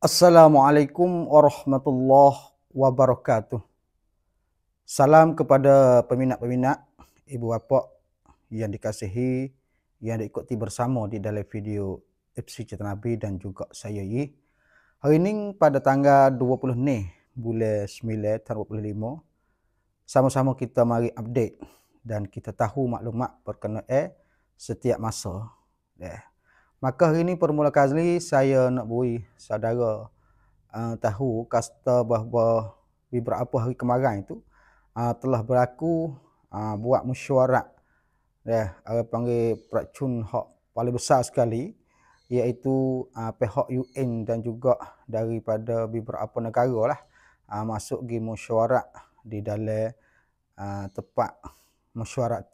Assalamualaikum warahmatullahi wabarakatuh. Salam kepada peminat-peminat, ibu bapa yang dikasihi, yang diikuti bersama di dalam video FC Cerita Nabi dan juga saya Yi. Hari ini pada tanggal 20 ni bulan 9 tahun 2025, sama-sama kita mari update dan kita tahu maklumat berkenaan setiap masa. Maka hari ini permula kali saya nak beri saudara tahu kasta bahawa beberapa hari kemarin itu telah berlaku buat mesyuarat orang panggil peracun hak paling besar sekali, iaitu pihak UN dan juga daripada beberapa negara lah masuk di mesyuarat di dalam tempat mesyuarat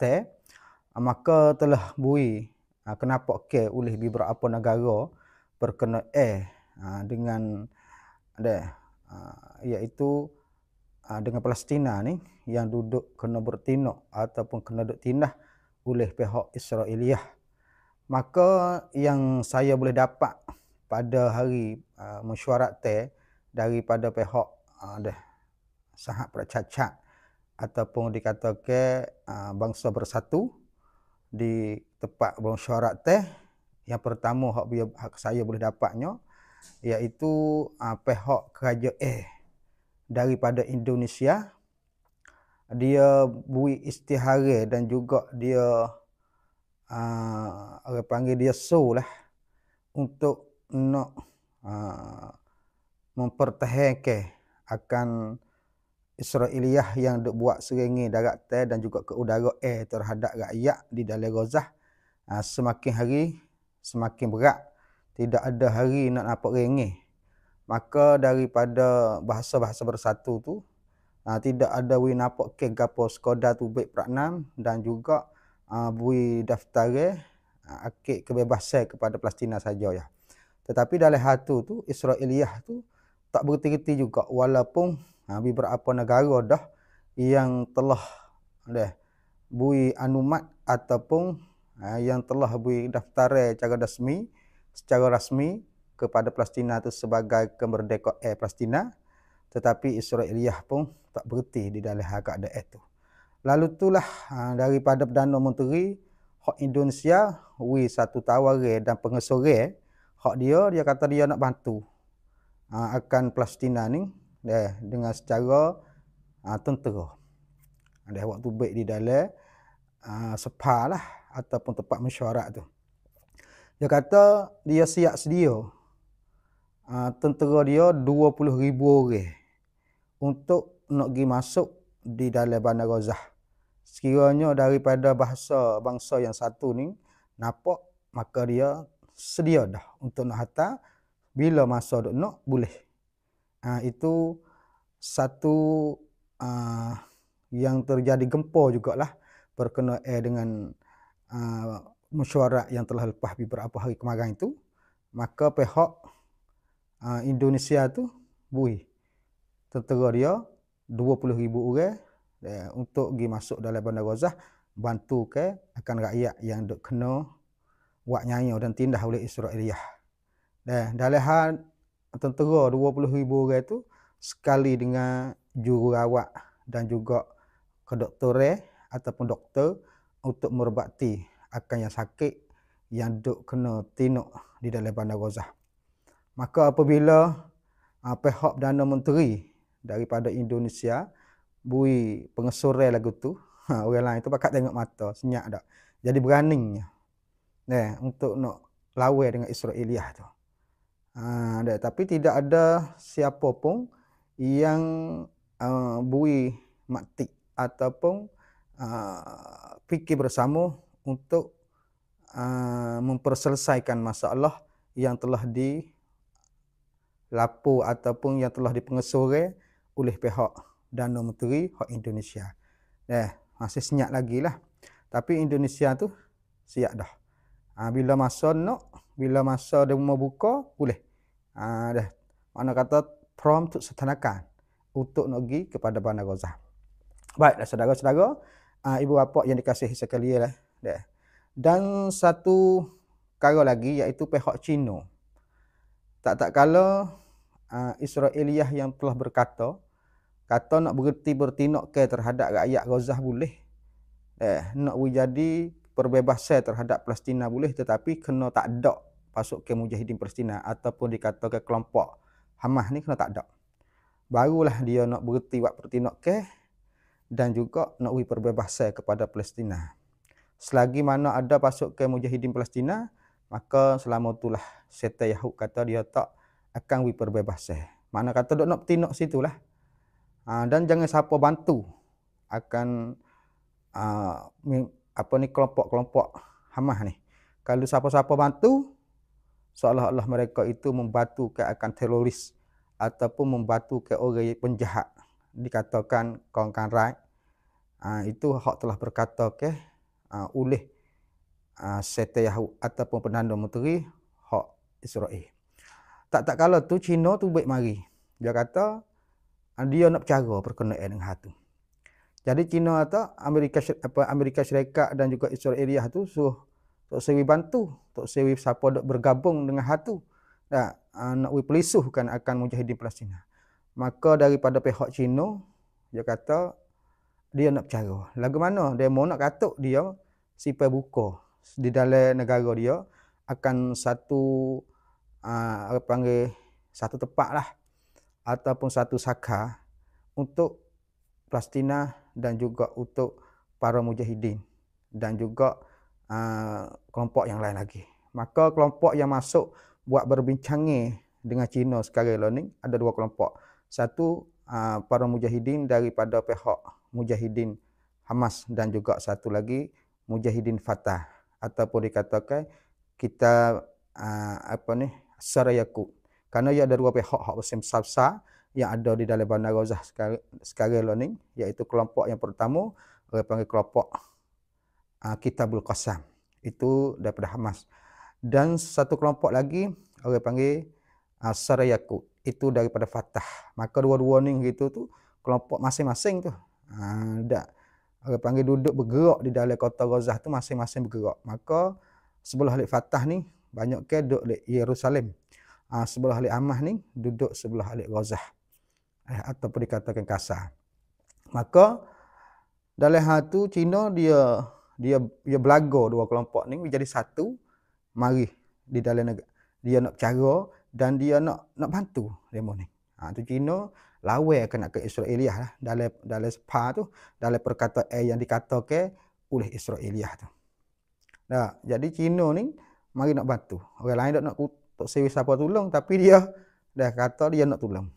maka telah bui kenapa oleh beberapa negara berkenaan dengan iaitu dengan Palestina ni yang duduk kena bertindak ataupun kena duduk tindah oleh pihak Israeliah. Maka yang saya boleh dapat pada hari mesyuarat daripada pihak sahat percacat ataupun dikatakan bangsa bersatu di tempat mesyuarat yang pertama hak saya boleh dapatnya iaitu pihak kerajaan daripada Indonesia. Dia bui istihara dan juga dia orang panggil dia show lah untuk nak mempertahankan akan Israeliah yang duk buat serangan darat dan juga ke udara terhadap rakyat di dalam Gaza. Semakin hari semakin berat, tidak ada hari nak nampak rengeh. Maka daripada bahasa-bahasa bersatu tu tidak ada we nampak ke gapo Skoda tu baik peraknam dan juga bui daftar akik kebebasan kepada Palestina saja ya. Tetapi dalam hal tu Israeliah tu tak berhenti-henti juga, walaupun beberapa negara dah yang telah bui anumat ataupun yang telah bui daftar secara rasmi kepada Palestina itu sebagai kemerdekaan Palestina, tetapi Israeliah pun tak berhenti di dalam hal keadaan itu. Lalu itulah daripada Perdana Menteri hak Indonesia satu tawaran dan pengesoran hak dia kata dia nak bantu akan Palestina ni dengan secara tentera. Ada waktu baik di dalam sepa lah ataupun tempat mesyuarat tu. Dia kata dia siap sedia tentera dia 20,000 orang untuk nak pergi masuk di dalam bandar Gaza. Sekiranya daripada bangsa yang satu ni nampak, maka dia sedia dah untuk nak hantar bila masa duk nak boleh. Itu satu yang terjadi gempa jugalah berkenaan dengan mesyuarat yang telah lepas beberapa hari kemarin itu. Maka pihak Indonesia tu bui tentera dia 20,000 orang untuk pergi masuk dalam bandar Gaza, bantu ke akan rakyat yang duk kena buat nyaya dan tindah oleh Israeliah. Dalam hal tentera 20,000 orang tu sekali dengan jururawat dan juga kedoktoran ataupun doktor untuk merebati akan yang sakit yang duk kena tindak di dalam bandar Gaza. Maka apabila pihak Perdana Menteri daripada Indonesia bui pengesoran lagu tu, orang lain tu pakat tengok mata, senyap dak. Jadi beraninya untuk nak lawan dengan Israeliah tu. Tapi tidak ada siapa pun yang bui maktik ataupun fikir bersama untuk memperselesaikan masalah yang telah dilapo ataupun yang telah dipengesoran oleh pihak Perdana Menteri hak Indonesia. Masih senyap lagi lah. Tapi Indonesia tu siap dah. Bila masa dia mau buka, boleh. Dah. Mana kata prompt untuk setanakan untuk nak pergi kepada bandar Gaza. Baiklah saudara-saudara, ibu bapa yang dikasihi sekalian lah. Dan satu perkara lagi iaitu pihak Cina. Tak kala Israiliyah yang telah berkata, kata nak bertindak ke terhadap rakyat Gaza boleh. Nak jadi perbebasan terhadap Palestina boleh, tetapi kena tak ada pasukan mujahidin Palestina ataupun dikatakan kelompok Hamas ni kena tak ada. Barulah dia nak berhenti buat pertindakan dan juga nak beri perbebasan kepada Palestina. Selagi mana ada pasukan mujahidin Palestina, maka selama itulah Setan Yahud kata dia tak akan beri perbebasan. Mana kata dok nak bertindak situlah. Dan jangan siapa bantu akan kelompok-kelompok Hamas ni. Kalau siapa-siapa bantu, seolah-olah mereka itu membantu ke akan teroris ataupun membantu ke orang penjahat, dikatakan kawan-kawan rakyat. Itu hak telah berkata ke oleh Setan Yahud ataupun Perdana Menteri hak Israel. Tak kala tu Cina tu baik mari. Dia kata dia nak bercara perkenaan dengan hal tu. Jadi Cina kata Amerika Syarikat dan juga Israiliyah tu suruh Tok Seri bantu, Tok Seri siapa dok bergabung dengan hal tu. Nak pelisuhkan akan mujahidin Palestina. Maka daripada pihak Cina, dia kata dia nak bercara. Lagu mana demo nak katuk dia sipai buka di dalam negara dia akan satu satu tempat lah ataupun satu saka untuk Palestina dan juga untuk para mujahidin dan juga kelompok yang lain lagi. Maka kelompok yang masuk buat berbincang dengan Cina sekarang ni ada dua kelompok. Satu para mujahidin daripada pihak mujahidin Hamas dan juga satu lagi mujahidin Fatah ataupun dikatakan kita Sarayakut. Karena ia ada dua pihak hak besar-besar yang ada di dalam Bandar Gaza sekarang ni, iaitu kelompok yang pertama orang panggil kelompok Kitabul Qassam, itu daripada Hamas, dan satu kelompok lagi orang panggil Sarayakut, itu daripada Fatah. Maka dua-dua ni gitu tu kelompok masing-masing tu orang panggil duduk bergerak di dalam kota Gaza tu masing-masing bergerak. Maka sebelah alik Fatah ni banyak ke duduk di Yerusalem. Sebelah alik Hamas ni duduk sebelah alik Gaza. Ataupun dikatakan kasar. Maka dalam hal tu Cina dia belaga dua kelompok ni menjadi satu, mari di dalam negara dia nak bercara dan dia nak bantu demo ni. Tu Cina lawan kena ke Israiliyah lah dalam sepa tu, dalam perkataan yang dikatakan oleh Israiliyah tu. Jadi Cina ni mari nak bantu. Orang lain nak seri siapa tolong, tapi dia dah kata dia nak tolong.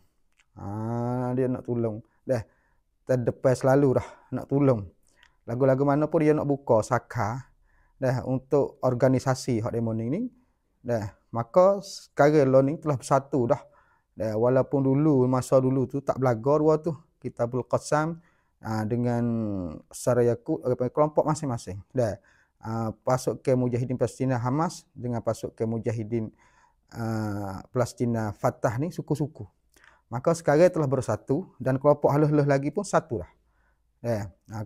Dia nak tolong. Dah terdepan selalu dah nak tolong. Lagu-lagu mana pun dia nak buka saka dah untuk organisasi hak demo ni. Dah maka sekarang ni telah bersatu dah. Walaupun dulu masa dulu tu tak belaga dua tu, Kitabul Qassam dengan Sarayakut kelompok masing-masing. Dah pasukan mujahidin Palestina Hamas dengan pasukan mujahidin Palestina Fatah ni suku-suku. Maka sekarang telah bersatu dan kelompok halus-halus lagi pun satu lah.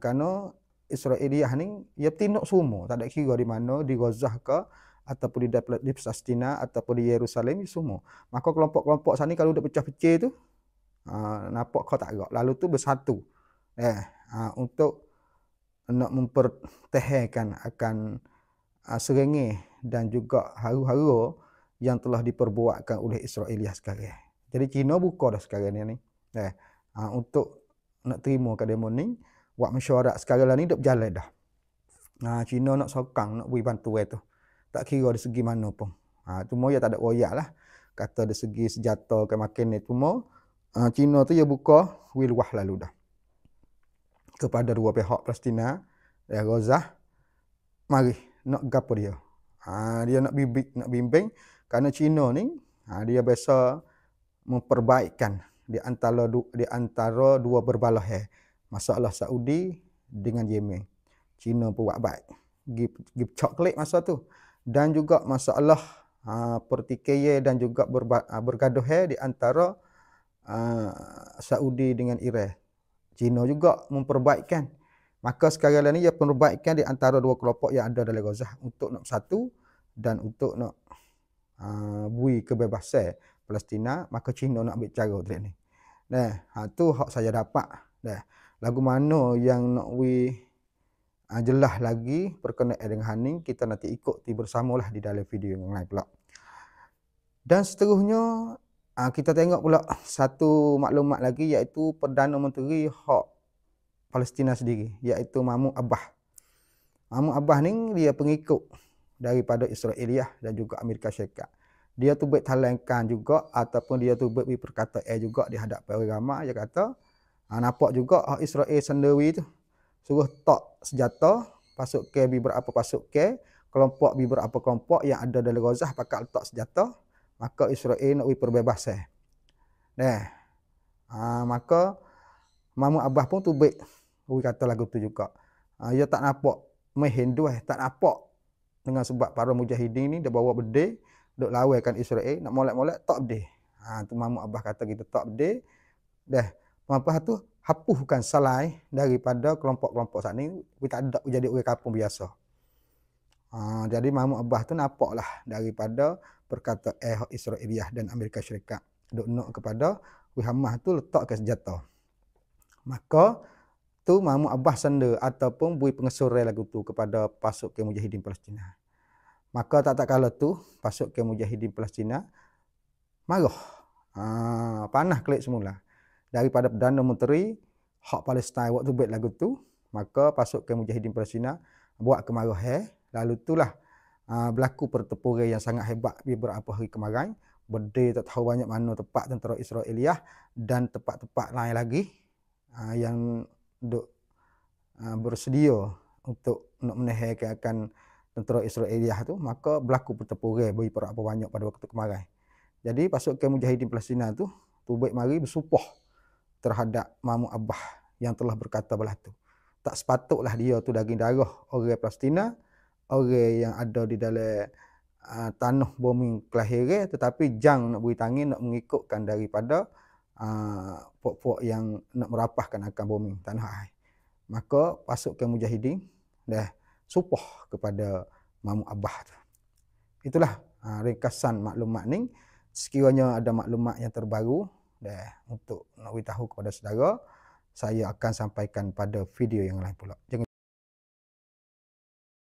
Kerana Israiliyah ni ia tindak semua, tak ada kira di mana, di Gaza ke ataupun di Palestina ataupun di Yerusalem semua. Maka kelompok-kelompok sana kalau dah pecah-pecah tu nampak kau tak agak. Lalu tu bersatu. Untuk nak mempertahankan akan serengi dan juga haru-haru yang telah diperbuatkan oleh Israiliyah sekarang. Jadi Cina buka dah sekarang ni. Untuk nak terima ke demo ni, buat mesyuarat sekarang ni dah berjalan dah. Cina nak sokang, nak beri bantuan tu. Tak kira dari segi mana pun. Cuma dia tak ada royak lah. Kata dari segi senjata ke makin ni. Cuma Cina tu dia buka wilwah lalu dah. Kepada dua pihak Palestina dan Gaza. Mari nak gapo dia. Dia nak bimbing. Kerana Cina ni dia biasa memperbaikkan di antara dua berbalah masalah Saudi dengan Yemen. Cina pun buat baik. Give coklat masa tu. Dan juga masalah pertikaian dan juga bergaduh di antara Saudi dengan Iran. Cina juga memperbaikkan. Maka sekarang ni ia perbaikan di antara dua kelompok yang ada dalam Gaza untuk nak bersatu dan untuk nak beri kebebasan Palestina, maka China nak ambil cara trek ni. Tu hak saya dapat. Lagu mana yang nak jelas lagi berkenaan dengan hal ni, kita nanti ikuti bersamalah di dalam video yang lain pula. Dan seterusnya kita tengok pula satu maklumat lagi, iaitu Perdana Menteri hak Palestina sendiri, iaitu Mahmud Abbas. Mahmud Abbas ni dia pengikut daripada Israeliah dan juga Amerika Syarikat. Dia tu bertalangkan juga ataupun dia tu berperkataan juga di hadapan orang ramai. Dia kata nampak juga hak Israel sendiri tu suruh tak senjata pasukan beberapa pasukan, kelompok beberapa kelompok yang ada dalam Gaza pakat letak senjata, maka Israel nak perbebasan. Maka Mahmud Abbas pun tu kata lagu tu juga. Dia tak nampak Hindu tak nampak dengan sebab para mujahidin ni dia bawa bedil duk lawankan Israel, nak molek-molek tak bedil. Tu Mahmud Abbas kata kita tak bedil. Lepas tu hapuskan salai daripada kelompok-kelompok saat ni, kita tak ada jadi orang kampung biasa. Jadi Mahmud Abbas tu nampaklah daripada perkataan Israeliah dan Amerika Syarikat duk nak kepada Hamas tu letakkan senjata. Maka tu Mahmud Abbas senda ataupun bui pengesurai lagu tu kepada pasukan mujahidin Palestina. Maka tak kala tu pasukan mujahidin Palestina marah. Panah kelik semula. Daripada Perdana Menteri hak Palestin waktu buat lagu tu, maka pasukan mujahidin Palestina buat kemarahan. Lalu itulah berlaku pertempuran yang sangat hebat beberapa hari kemarin. Bedil tak tahu banyak mana tempat tentera Israeliah dan tempat-tempat lain lagi yang bersedia untuk nak menahankan akan tentera Israeliah tu, maka berlaku pertempuran beberapa banyak pada waktu kemarin. Jadi pasukan mujahidin Palestina tu baik mari bersumpah terhadap Mahmud Abbas yang telah berkata belah tu. Tak sepatutlah dia tu daging darah orang Palestina, orang yang ada di dalam tanah bumi kelahiran, tetapi jang nak beri tangan nak mengikutkan daripada puak-puak yang nak merapahkan akan bumi tanah air. Maka pasukan mujahidin dah sumpah kepada Mahmud Abbas. Itulah ringkasan maklumat ni. Sekiranya ada maklumat yang terbaru untuk nak beritahu kepada saudara, saya akan sampaikan pada video yang lain pula. Jangan